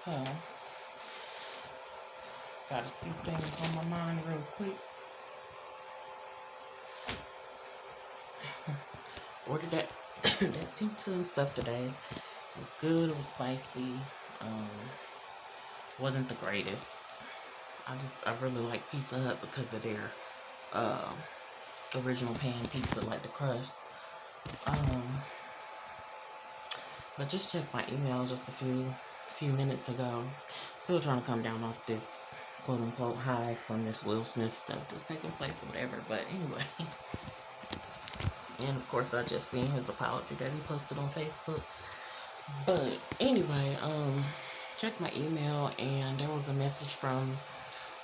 So, got a few things on my mind real quick. Ordered that that pizza and stuff today. It was good. It was spicy. Um, wasn't the greatest. I really like Pizza Hut because of their uh, original pan pizza, like the crust. Um, but just checked my email just a few minutes ago. Still trying to come down off this quote unquote high from this Will Smith stuff that's taking place or whatever. But anyway, and of course I just seen his apology that he posted on Facebook. But anyway, checked my email and there was a message from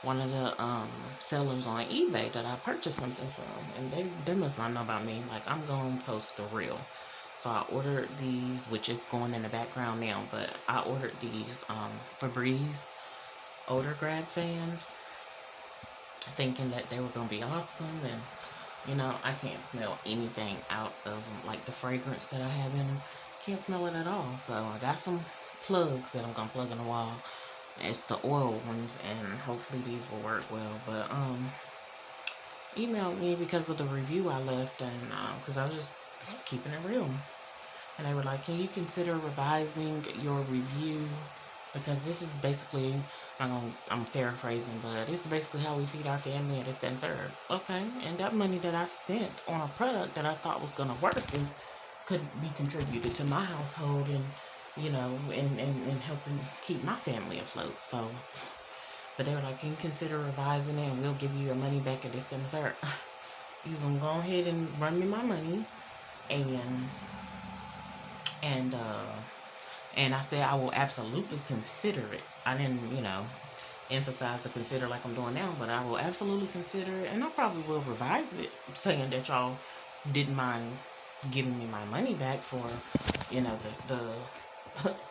one of the sellers on eBay that I purchased something from, and they must not know about me. Like, I'm gonna post the real. So I ordered these, which is going in the background now, but I ordered these Febreze odor grab fans, thinking that they were gonna be awesome, and I can't smell anything out of them, like the fragrance that I have in them. Can't smell it at all. So I got some plugs that I'm gonna plug in the wall. It's the oil ones, and hopefully these will work well. But emailed me because of the review I left, and because I was just keeping it real. And they were like, "Can you consider revising your review? Because this is basically, I'm paraphrasing, but this is basically how we feed our family and this and third." Okay, and that money that I spent on a product that I thought was gonna work and could be contributed to my household and and helping keep my family afloat. So, but they were like, "Can you consider revising it and we'll give you your money back at this and the third?" You gonna go ahead and run me my money, and and uh and I said I will absolutely consider it. I didn't, emphasize to consider like I'm doing now, but I will absolutely consider it, and I probably will revise it, saying that y'all didn't mind giving me my money back for, the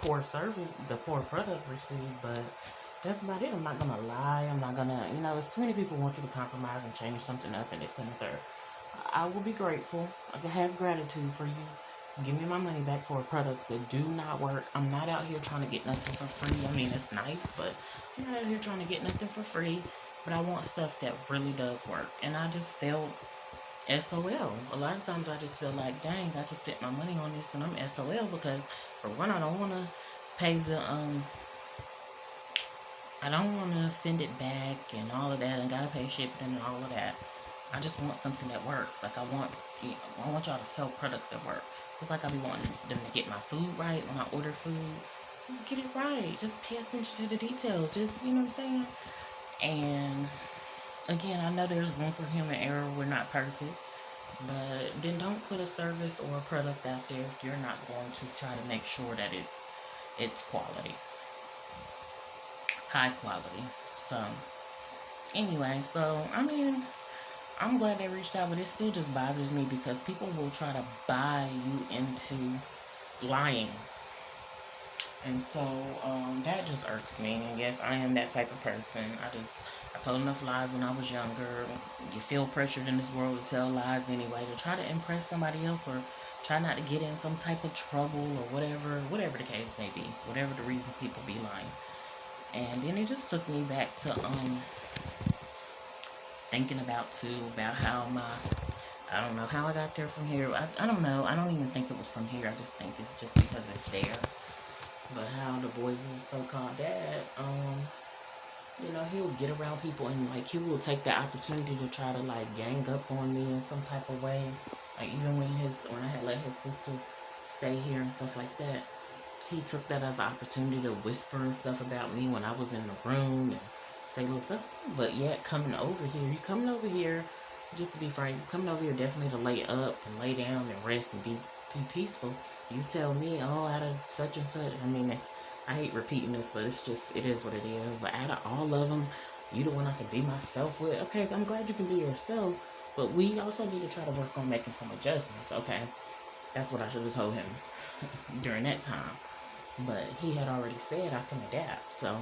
poor service, the poor product received. But that's about it. I'm not gonna lie. I'm not gonna, it's too many people want you to compromise and change something up, and this and the third. I will be grateful. I can have gratitude for you. Give me my money back for products that do not work. I'm not out here trying to get nothing for free. I mean, it's nice, but I'm not out here trying to get nothing for free. But I want stuff that really does work. And I just felt SOL. A lot of times I just feel like, dang, I just spent my money on this and I'm SOL because, for one, I don't want to pay I don't want to send it back and all of that and gotta pay shipping and all of that. I just want something that works. Like, I want y'all to sell products that work. Just like I be wanting them to get my food right when I order food. Just get it right. Just pay attention to the details. Just, you know what I'm saying? And again, I know there's room for human error. We're not perfect. But then don't put a service or a product out there if you're not going to try to make sure that it's quality. High quality. So anyway, so I mean, I'm glad they reached out, but it still just bothers me because people will try to buy you into lying. And so that just irks me. And yes, I am that type of person. I told enough lies when I was younger. You feel pressured in this world to tell lies anyway, to try to impress somebody else or try not to get in some type of trouble or whatever the case may be, whatever the reason people be lying. And then it just took me back to thinking about how I don't know how I got there from here. I don't know. I don't even think it was from here. I just think it's just because it's there. But how the boys' so-called dad, he'll get around people and like he will take the opportunity to try to like gang up on me in some type of way. Like even when I had let his sister stay here and stuff like that, he took that as an opportunity to whisper and stuff about me when I was in the room and say little stuff. But yet you coming over here, just to be frank, you coming over here definitely to lay up and lay down and rest and be peaceful. You tell me, oh, out of such and such. I mean, I hate repeating this, but it is what it is. But out of all of them, you the one I can be myself with. Okay, I'm glad you can be yourself, but we also need to try to work on making some adjustments. Okay, that's what I should have told him during that time. But he had already said I can adapt, so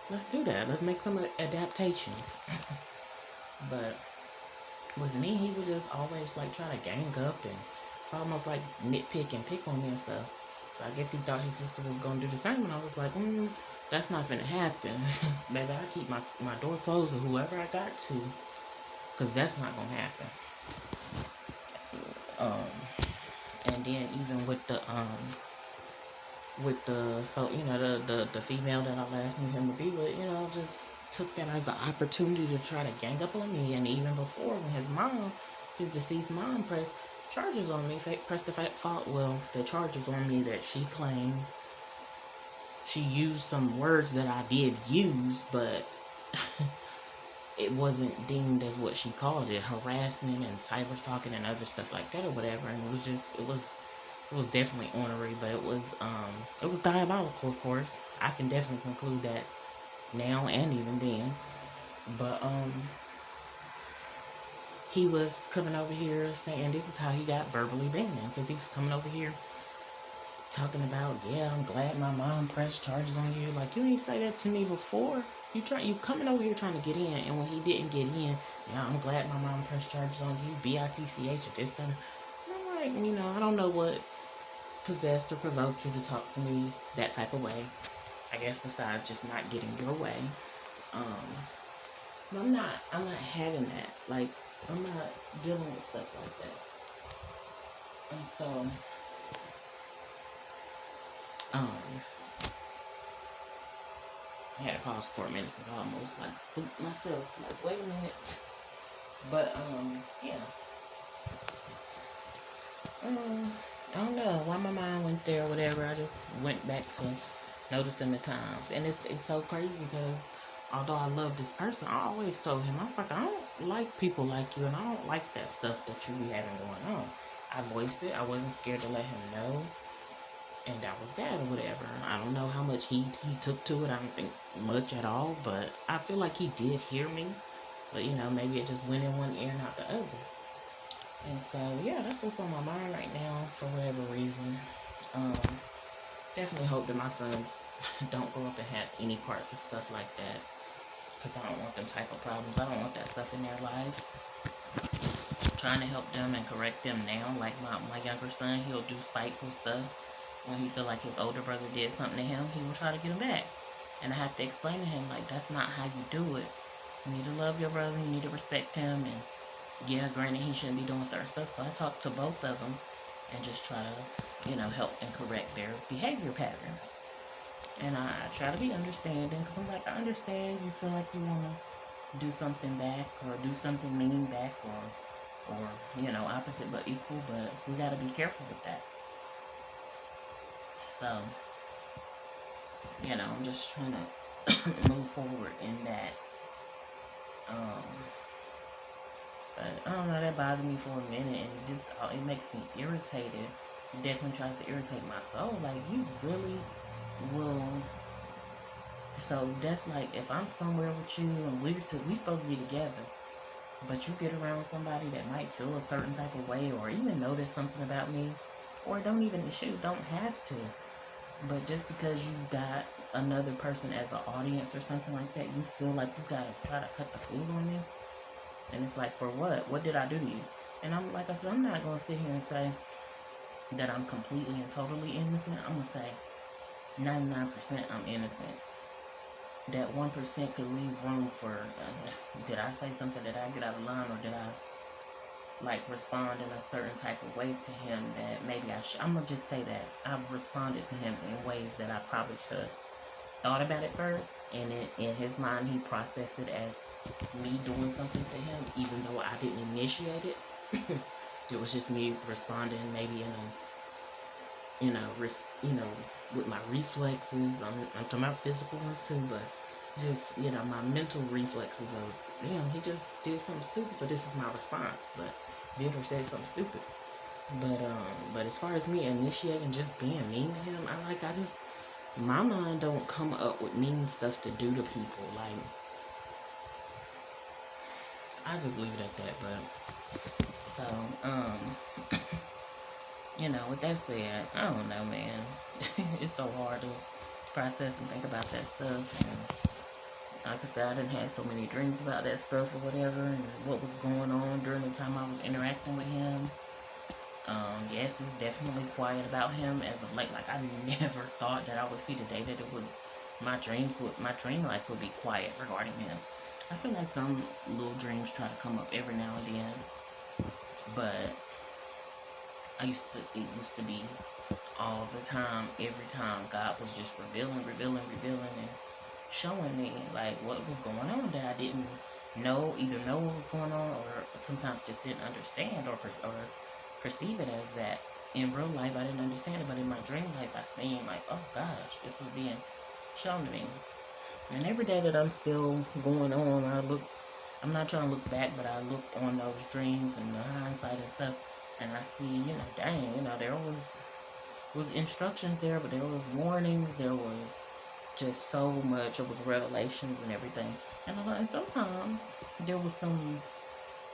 let's do that. Let's make some adaptations. But with me, he would just always like try to gang up, and it's almost like nitpick and pick on me and stuff. So I guess he thought his sister was gonna do the same, and I was like, that's not gonna happen. Baby, I keep my door closed with whoever I got to, cause that's not gonna happen. And then even with the so the female that I last knew him to be with, just took that as an opportunity to try to gang up on me. And even before, when his deceased mom pressed charges on me, pressed the fault, well, the charges on me that she claimed she used some words that I did use, but it wasn't deemed as what she called it, harassment and cyber stalking and other stuff like that or whatever. And it was definitely ornery, but it was diabolical, of course. I can definitely conclude that now and even then. But he was coming over here saying this is how he got verbally banned, because he was coming over here talking about, yeah, I'm glad my mom pressed charges on you. Like, you ain't say that to me before. You coming over here trying to get in, and when he didn't get in, yeah, I'm glad my mom pressed charges on you, BITCH or this, that. And I'm like, I don't know what possessed or provoked you to talk to me that type of way. I guess besides just not getting your way. But I'm not having that. Like, I'm not dealing with stuff like that. And so, I had to pause for a minute because I almost like spooked myself. Like, wait a minute. But yeah. I don't know why my mind went there or whatever. I just went back to noticing the times. And it's so crazy because although I love this person, I always told him, I was like, I don't like people like you, and I don't like that stuff that you be having going on. I voiced it. I wasn't scared to let him know. And that was that or whatever. I don't know how much he took to it. I don't think much at all. But I feel like he did hear me. But, maybe it just went in one ear and out the other. And so, yeah, that's what's on my mind right now for whatever reason. Definitely hope that my sons don't grow up and have any parts of stuff like that. Because I don't want them type of problems. I don't want that stuff in their lives. I'm trying to help them and correct them now. Like my younger son, he'll do spiteful stuff. When he feel like his older brother did something to him, he will try to get him back. And I have to explain to him, like, that's not how you do it. You need to love your brother. You need to respect him. And yeah, granted, he shouldn't be doing certain stuff. So I talk to both of them and just try to, help and correct their behavior patterns. And I try to be understanding, because I'm like, I understand you feel like you want to do something back or do something mean back or opposite but equal, but we got to be careful with that. So, I'm just trying to move forward in that. But I don't know, that bothered me for a minute, and it makes me irritated. It definitely tries to irritate my soul. Like, you really will. So that's like, if I'm somewhere with you and we supposed to be together, but you get around somebody that might feel a certain type of way or even notice something about me, or don't have to. But just because you got another person as an audience or something like that, you feel like you gotta try to cut the food on me. And it's like, for what? What did I do to you? And I'm like I said, I'm not gonna sit here and say that I'm completely and totally innocent. I'm gonna say 99% I'm innocent. That 1% could leave room for, did I say something, did I get out of line, or did I respond in a certain type of way to him that maybe I'm gonna just say that I've responded to him in ways that I probably should have thought about it first, and in his mind he processed it as me doing something to him, even though I didn't initiate it. It was just me responding, maybe in a with my reflexes. I'm talking about physical ones too, but just my mental reflexes of, he just did something stupid, so this is my response. But did or said something stupid. But as far as me initiating just being mean to him, my mind don't come up with mean stuff to do to people. Like, I just leave it at that. But so with that said, I don't know, man. It's so hard to process and think about that stuff. And like I said, I didn't have so many dreams about that stuff or whatever, and what was going on during the time I was interacting with him. Yes, it's definitely quiet about him as of late. Like I never thought that I would see the day that it would my dream life would be quiet regarding him. I feel like some little dreams try to come up every now and then, but it used to be all the time, every time God was just revealing and showing me like what was going on that I didn't either know what was going on or sometimes just didn't understand or perceive it as that. In real life, I didn't understand it, but in my dream life, I seen like, oh gosh, this was being shown to me. And every day that I'm still going on, I'm not trying to look back, but I look on those dreams and the hindsight and stuff, and I see, dang, there was instructions there, but there was warnings, there was just so much, it was revelations and everything. And sometimes there was some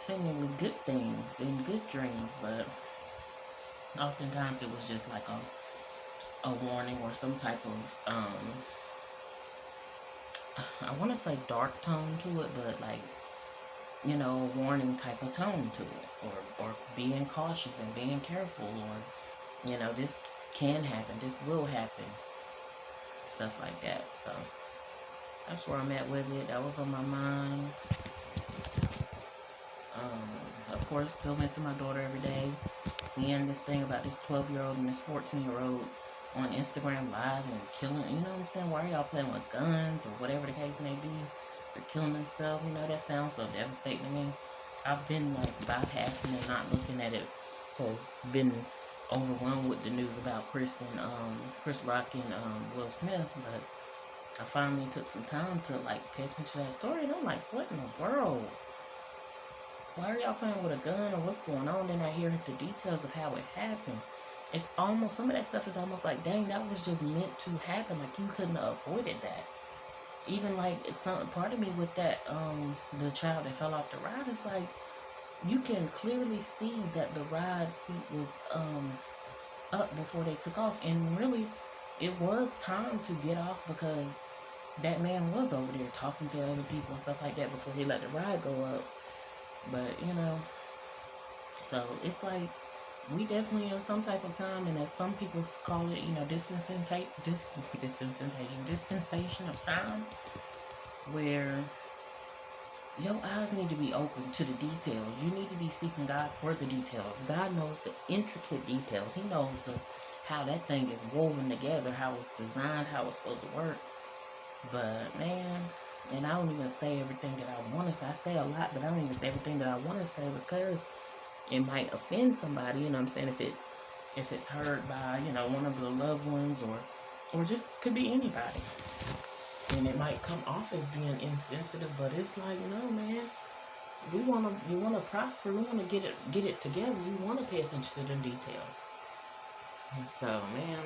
seemingly good things and good dreams, but oftentimes it was just like a warning or some type of I want to say dark tone to it, but like warning type of tone to it, or being cautious and being careful, or this can happen, this will happen, stuff like that. So that's where I'm at with it. That was on my mind. Of course, still missing my daughter every day. Seeing this thing about this 12-year-old and this 14-year-old on Instagram Live and killing, what I'm saying? Why are y'all playing with guns or whatever the case may be? They're killing themselves. That sounds so devastating to me. I've been like bypassing and not looking at it because I've been overwhelmed with the news about Chris Rock and Will Smith, but I finally took some time to like pay attention to that story, and I'm like, what in the world? Why are y'all playing with a gun or what's going on? Then I hear the details of how it happened. It's almost, some of that stuff is almost like, dang, that was just meant to happen. Like, you couldn't have avoided that. Even like, some part of me with that, the child that fell off the ride is like, you can clearly see that the ride seat was, up before they took off. And really, it was time to get off because that man was over there talking to other people and stuff like that before he let the ride go up. But, so it's like we definitely in some type of time, and as some people call it, dispensation of time, where your eyes need to be open to the details. You need to be seeking God for the details. God knows the intricate details. He knows how that thing is woven together, how it's designed, how it's supposed to work. But man, and I don't even say everything that I want to say. I say a lot, but I don't even say everything that I want to say because it might offend somebody, you know what I'm saying, if it's heard by, one of the loved ones or just could be anybody. And it might come off as being insensitive, but it's like, no man, we wanna prosper, we wanna get it together, you wanna pay attention to the details. And so man,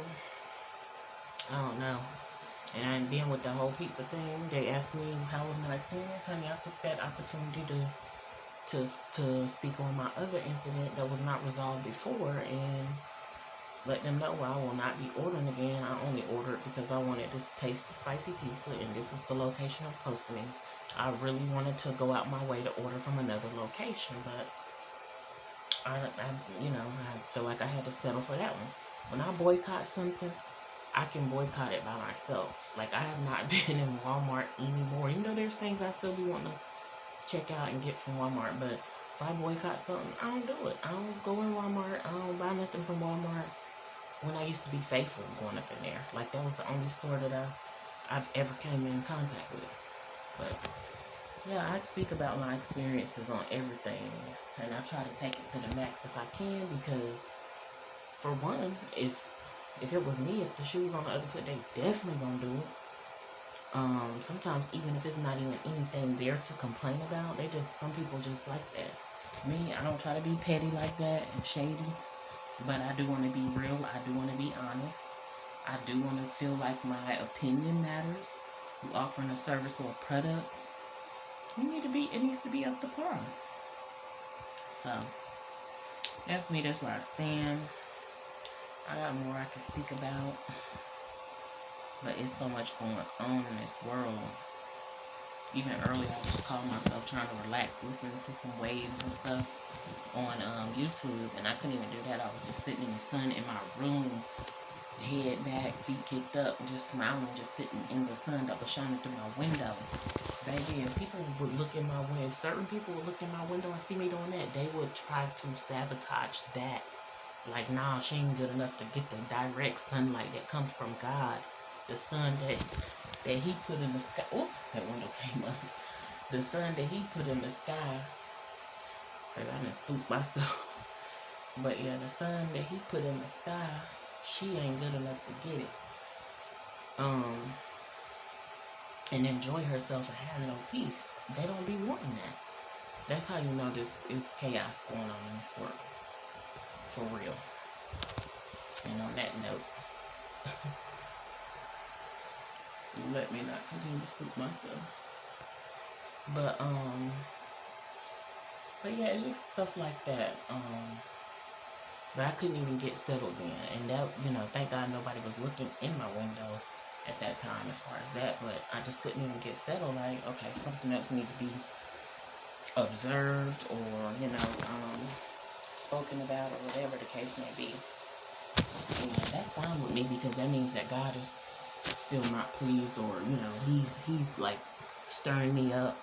I don't know. And then with the whole pizza thing, they asked me how was my experience, honey. I took that opportunity to speak on my other incident that was not resolved before and let them know I will not be ordering again. I only ordered because I wanted to taste the spicy pizza, and this was the location of hosting. I really wanted to go out my way to order from another location, but I feel like I had to settle for that one. When I boycott something, I can boycott it by myself. Like, I have not been in Walmart anymore. Even though there's things I still be wanting to check out and get from Walmart, but if I boycott something, I don't do it. I don't go in Walmart. I don't buy nothing from Walmart. When I used to be faithful going up in there, like that was the only store that I've ever came in contact with. But yeah, I speak about my experiences on everything, and I try to take it to the max if I can, because for one, if it was me, if the shoes on the other foot, they definitely gonna do it. Sometimes even if it's not even anything there to complain about, some people just like that. Me, I don't try to be petty like that and shady, but I do want to be real. I do want to be honest. I do want to feel like my opinion matters. You offering a service or a product, it needs to be up to par. So that's me. That's where I stand. I got more I can speak about, but it's so much going on in this world. Even earlier, I was calling myself trying to relax, listening to some waves and stuff. on YouTube, and I couldn't even do that. I was just sitting in the sun in my room, head back, feet kicked up, just smiling, just sitting in the sun that was shining through my window. Baby, if people would look in my window, if certain people would look in my window and see me doing that, they would try to sabotage that. Like, nah, she ain't good enough to get the direct sunlight that comes from God. The sun that he put in the sky. Oh, that window came up. The sun that he put in the sky. Cause I done spooked myself. But yeah, the sun that he put in the sky, she ain't good enough to get it. And enjoy herself and have no peace. They don't be wanting that. That's how you know this is chaos going on in this world. For real. And on that note, let me not continue to spook myself. But yeah, it's just stuff like that. But I couldn't even get settled then. And that, thank God nobody was looking in my window at that time as far as that. But I just couldn't even get settled. Like, okay, something else needs to be observed or, spoken about or whatever the case may be. And that's fine with me because that means that God is still not pleased or, he's like stirring me up.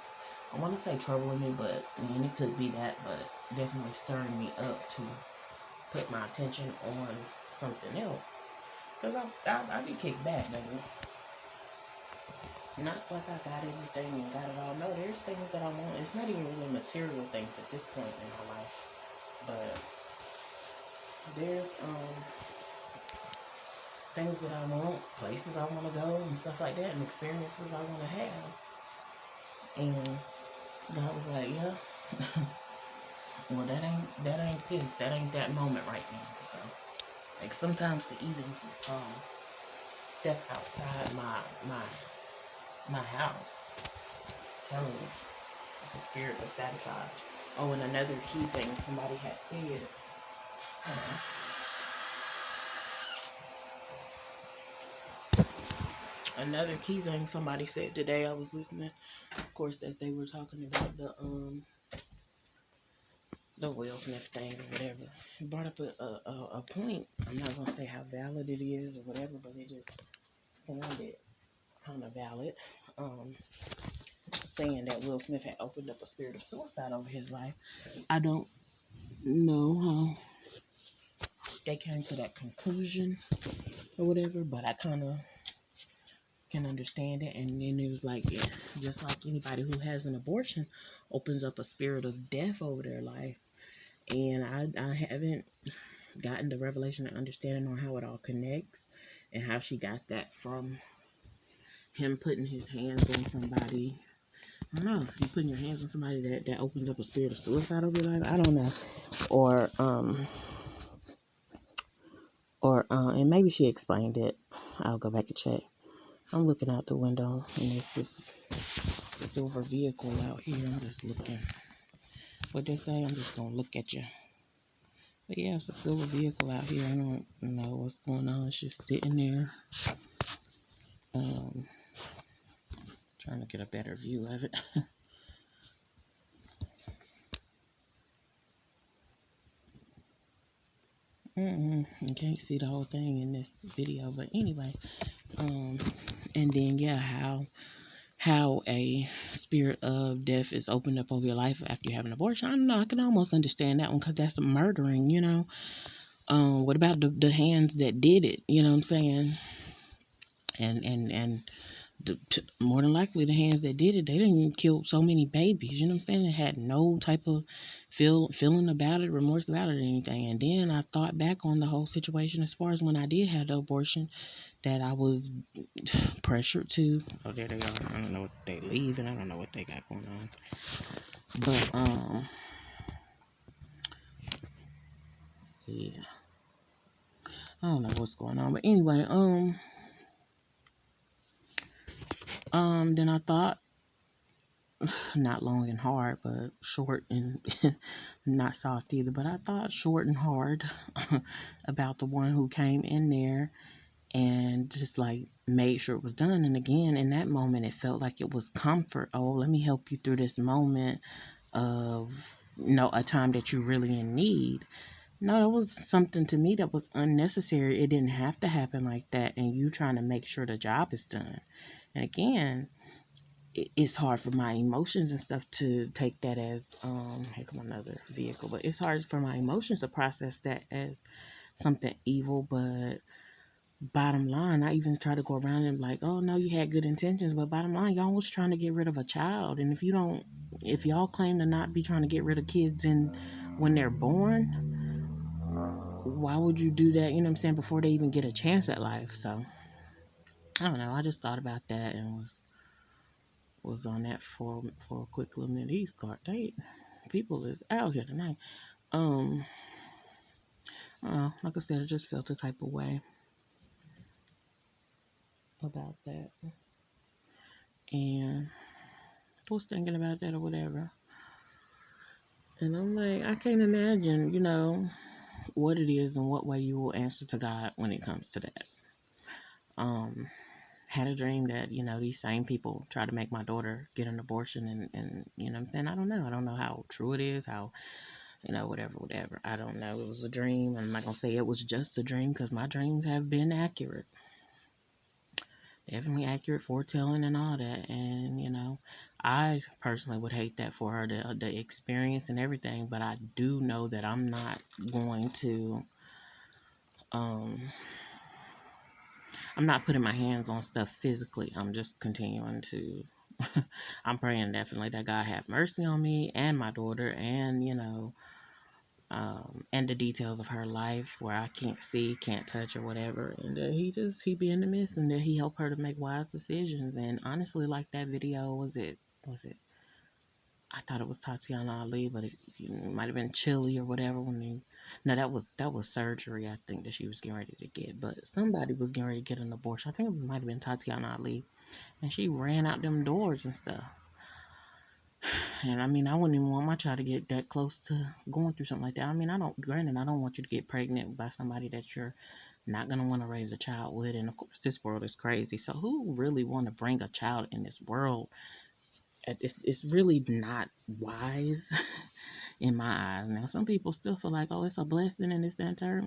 I want to say troubling me, but it could be that, but definitely stirring me up to put my attention on something else. Because I be kicked back, baby. Not like I got everything and got it all. No, there's things that I want. It's not even really material things at this point in my life. But there's things that I want, places I want to go and stuff like that, and experiences I want to have. And God was like, yeah. Well, that ain't this. That ain't that moment right now. So, like, sometimes to even step outside my house, telling you, it's a spirit of sabotage. Oh, and another key thing somebody had said. Another key thing somebody said today. I was listening, of course, as they were talking about the Will Smith thing or whatever. It brought up a point. I'm not gonna say how valid it is or whatever, but it just sounded kind of valid. Saying that Will Smith had opened up a spirit of suicide over his life. I don't know how they came to that conclusion or whatever, but I kind of can understand it. And then it was like, yeah, just like anybody who has an abortion opens up a spirit of death over their life. And I haven't gotten the revelation and understanding on how it all connects and how she got that from him putting his hands on somebody. I don't know. You putting your hands on somebody that opens up a spirit of suicide over your life. I don't know. Or and maybe she explained it. I'll go back and check. I'm looking out the window and there's this silver vehicle out here. I'm just looking. What they say? I'm just gonna look at you. But yeah, it's a silver vehicle out here. I don't know what's going on. It's just sitting there. Trying to get a better view of it. You can't see the whole thing in this video, but anyway, and then yeah, how a spirit of death is opened up over your life after you have an abortion. I don't know. I can almost understand that one because that's murdering, What about the hands that did it? You know what I'm saying? And more than likely the hands that did it, they didn't kill so many babies. You know what I'm saying? They had no type of feeling about it, remorse about it, or anything. And then I thought back on the whole situation as far as when I did have the abortion that I was pressured to. Oh, there they are. I don't know what they leave, and I don't know what they got going on. But yeah, I don't know what's going on. But anyway, then I thought, not long and hard, but short and not soft either. But I thought short and hard about the one who came in there and just like made sure it was done. And again, in that moment, it felt like it was comfort. Oh, let me help you through this moment of, a time that you really in need. No, it was something to me that was unnecessary. It didn't have to happen like that, and you trying to make sure the job is done. And again, it's hard for my emotions and stuff to take that as here come another vehicle, but it's hard for my emotions to process that as something evil. But bottom line, I even try to go around and like, oh no, you had good intentions, but bottom line, y'all was trying to get rid of a child. And if y'all claim to not be trying to get rid of kids and when they're born, why would you do that, you know what I'm saying, before they even get a chance at life? So I don't know, I just thought about that and was on that for a quick little minute. These card date people is out here tonight. Like I said, I just felt a type of way about that, and I was thinking about that or whatever. And I'm like, I can't imagine, what it is and what way you will answer to God when it comes to that. Had a dream that, these same people try to make my daughter get an abortion, and you know what I'm saying? I don't know. I don't know how true it is, how, whatever. I don't know. It was a dream. I'm not going to say it was just a dream because my dreams have been accurate. Definitely accurate foretelling and all that. And, I personally would hate that for her, the experience and everything. But I do know that I'm not going to, I'm not putting my hands on stuff physically. I'm just continuing to, I'm praying definitely that God have mercy on me and my daughter and, and the details of her life where I can't see, can't touch or whatever. And that he be in the midst and that he help her to make wise decisions. And honestly, like that video, was it, I thought it was Tatiana Ali, but it might have been Chili or whatever. No, that was surgery. I think that she was getting ready to get, but somebody was getting ready to get an abortion. I think it might have been Tatiana Ali, and she ran out them doors and stuff. And I mean, I wouldn't even want my child to get that close to going through something like that. I mean, I don't want you to get pregnant by somebody that you're not going to want to raise a child with. And of course, this world is crazy. So who really want to bring a child in this world? It's really not wise in my eyes. Now, some people still feel like, oh, it's a blessing and this, that, and third.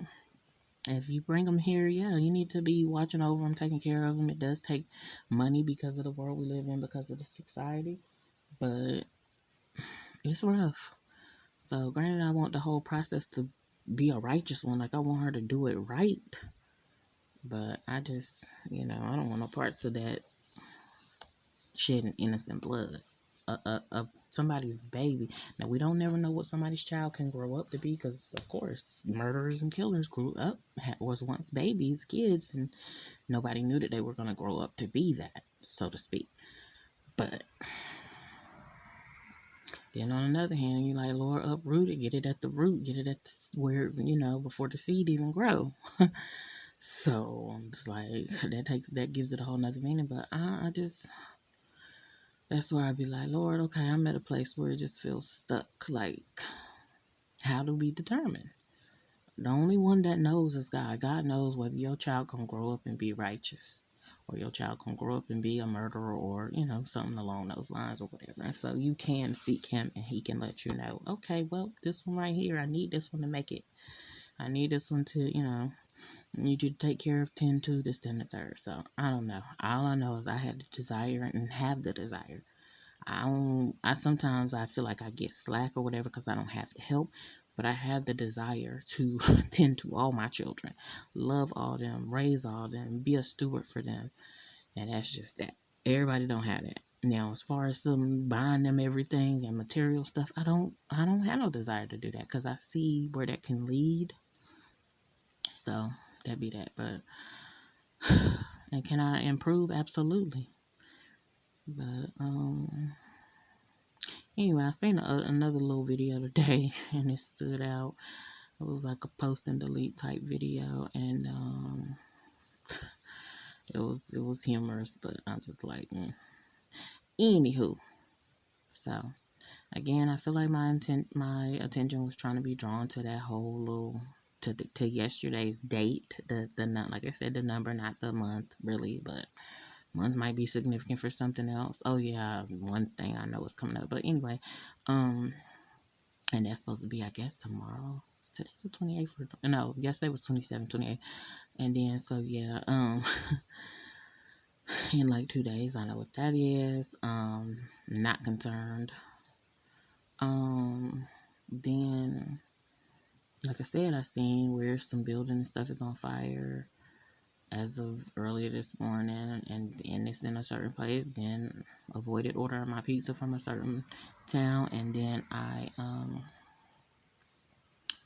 If you bring them here, yeah, you need to be watching over them, taking care of them. It does take money because of the world we live in, because of the society. But it's rough. So, granted, I want the whole process to be a righteous one. Like, I want her to do it right. But I just, I don't want no parts of that shedding innocent blood. Somebody's baby. Now, we don't never know what somebody's child can grow up to be because, of course, murderers and killers grew up, was once babies, kids, and nobody knew that they were going to grow up to be that, so to speak. But then on another hand, you like, Lord, uproot it, get it at the root, get it at where, before the seed even grow. So it's like that gives it a whole nother meaning. But I just, that's where I'd be like, Lord, okay, I'm at a place where it just feels stuck. Like, how do we determine? The only one that knows is God. God knows whether your child can grow up and be righteous, or your child can grow up and be a murderer, or something along those lines or whatever. And so you can seek him and he can let you know, okay, well, this one right here, I need this one to make it. I need this one to, I need you to take care of 10 to this, 10 to third. So I don't know. All I know is I had the desire and have the desire. I sometimes I feel like I get slack or whatever because I don't have the help, but I have the desire to tend to all my children, love all them, raise all them, be a steward for them. And that's just that. Everybody don't have that. Now, as far as some buying them everything and material stuff, I don't have no desire to do that because I see where that can lead. So that be that. But and can I improve? Absolutely. But anyway, I seen another little video today, and it stood out. It was like a post and delete type video, and it was humorous, but I'm just like, anywho. So again, I feel like my attention was trying to be drawn to that whole little to yesterday's date. The like I said, the number, not the month, really, but month might be significant for something else. Oh yeah, one thing I know is coming up. But anyway, And that's supposed to be, I guess, tomorrow. Is today the 28th? No, yesterday was 27, 28. And then, so yeah, in like 2 days, I know what that is. Not concerned. Then, like I said, I seen where some building and stuff is on fire as of earlier this morning, and it's in a certain place. Then avoided ordering my pizza from a certain town, and then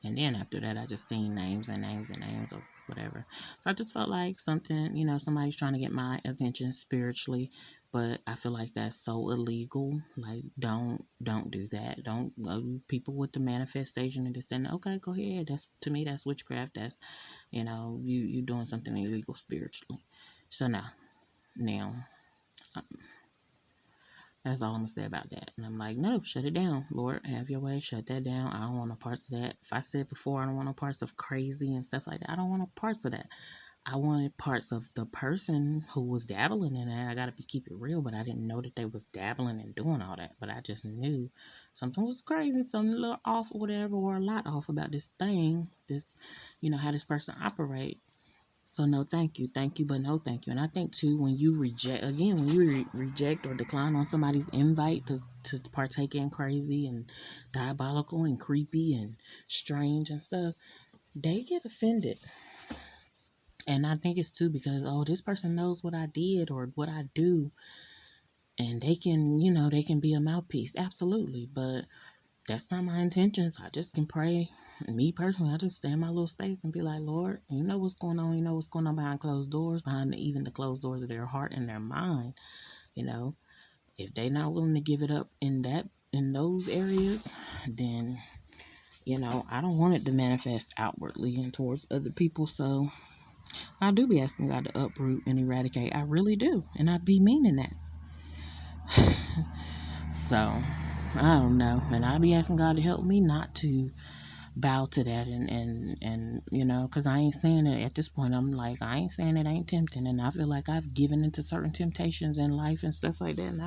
and then after that, I just seen names and names and names of whatever. So I just felt like something, somebody's trying to get my attention spiritually, but I feel like that's so illegal. Like, don't do that. Don't people with the manifestation and this then okay, go ahead. That's, to me, that's witchcraft. That's, you doing something illegal spiritually. So now. That's all I'm gonna say about that. And I'm like, no, shut it down. Lord, have your way. Shut that down. I don't want no parts of that. If I said before, I don't want no parts of crazy and stuff like that. I don't want no parts of that. I wanted parts of the person who was dabbling in that. I gotta keep it real, but I didn't know that they was dabbling and doing all that. But I just knew something was crazy, something a little off or whatever, or a lot off about this thing. This, how this person operate. So no, thank you, but no, thank you. And I think too, when you reject, again, when you reject or decline on somebody's invite to partake in crazy and diabolical and creepy and strange and stuff, they get offended. And I think it's too because, oh, this person knows what I did or what I do, and they can, they can be a mouthpiece, absolutely. But that's not my intentions. I just can pray. Me personally, I just stay in my little space and be like, Lord, you know what's going on. You know what's going on behind closed doors, behind even the closed doors of their heart and their mind. If they're not willing to give it up in those areas, then I don't want it to manifest outwardly and towards other people. So I do be asking God to uproot and eradicate. I really do, and I be meaning that. So I don't know, and I be asking God to help me not to bow to that and because I ain't saying it at this point. I'm like, I ain't saying it ain't tempting, and I feel like I've given into certain temptations in life and stuff like that, and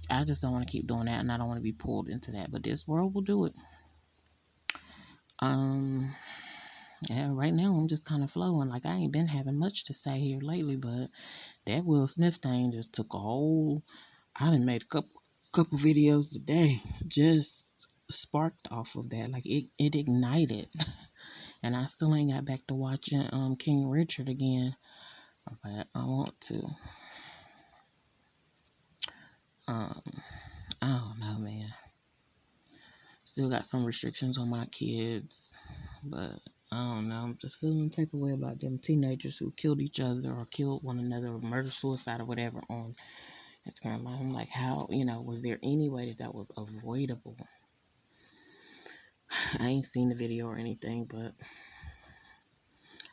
I just don't want to keep doing that, and I don't want to be pulled into that, but this world will do it. Yeah, right now I'm just kind of flowing. Like, I ain't been having much to say here lately, but that Will Smith thing just took a whole. I done made a couple videos today, just sparked off of that. Like, it ignited. And I still ain't got back to watching King Richard again, but I want to. I don't know, man. Still got some restrictions on my kids, but I don't know. I'm just feeling the type of way about them teenagers who killed each other or killed one another or murder, suicide, or whatever on Instagram. I'm like, how, was there any way that was avoidable? I ain't seen the video or anything, but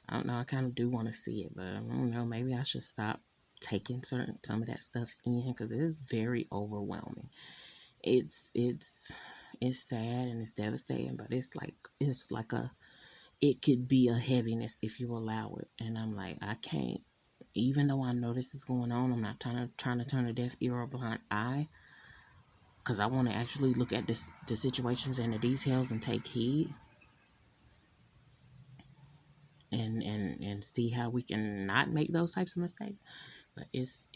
I don't know. I kind of do want to see it, but I don't know. Maybe I should stop taking some of that stuff in because it is very overwhelming. It's sad and it's devastating, but it's like it could be a heaviness if you allow it. And I'm like, I can't. Even though I know this is going on, I'm not trying to turn a deaf ear or a blind eye because I want to actually look at the situations and the details and take heed. And see how we can not make those types of mistakes. But it's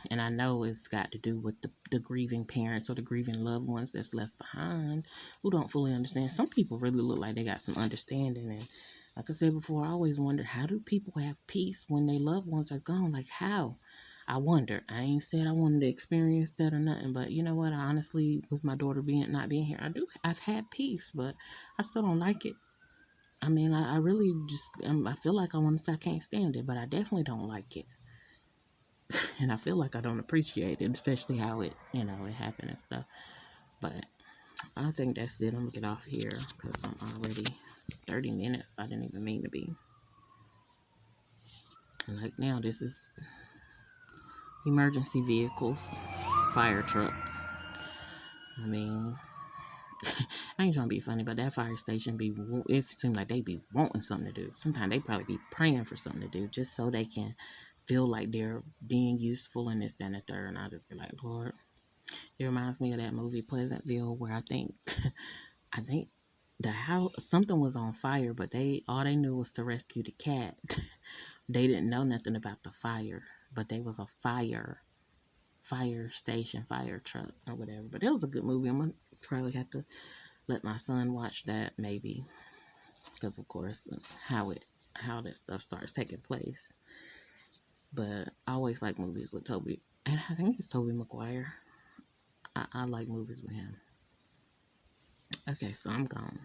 and I know it's got to do with the grieving parents or the grieving loved ones that's left behind who don't fully understand. Some people really look like they got some understanding, and like I said before, I always wondered, how do people have peace when their loved ones are gone? Like, how? I wonder. I ain't said I wanted to experience that or nothing, but you know what? Honestly, with my daughter not being here, I've had peace, but I still don't like it. I mean, I really just, I feel like I want to say I can't stand it, but I definitely don't like it. And I feel like I don't appreciate it, especially how it happened and stuff. But I think that's it. I'm going to get off here because I'm already 30 minutes. I didn't even mean to be. And like now, this is emergency vehicles, fire truck. I mean, I ain't trying to be funny, but that fire station it seems like they be wanting something to do. Sometimes they probably be praying for something to do just so they can feel like they're being useful and this, that, and the third. And I just be like, Lord, It reminds me of that movie Pleasantville, where I think I think the house something was on fire, but they all they knew was to rescue the cat. They didn't know nothing about the fire, but there was a fire station, fire truck or whatever. But it was a good movie. I'm gonna probably have to let my son watch that maybe, because of course how that stuff starts taking place. But I always like movies with Toby. And I think it's Tobey Maguire. I like movies with him. Okay, so I'm gone.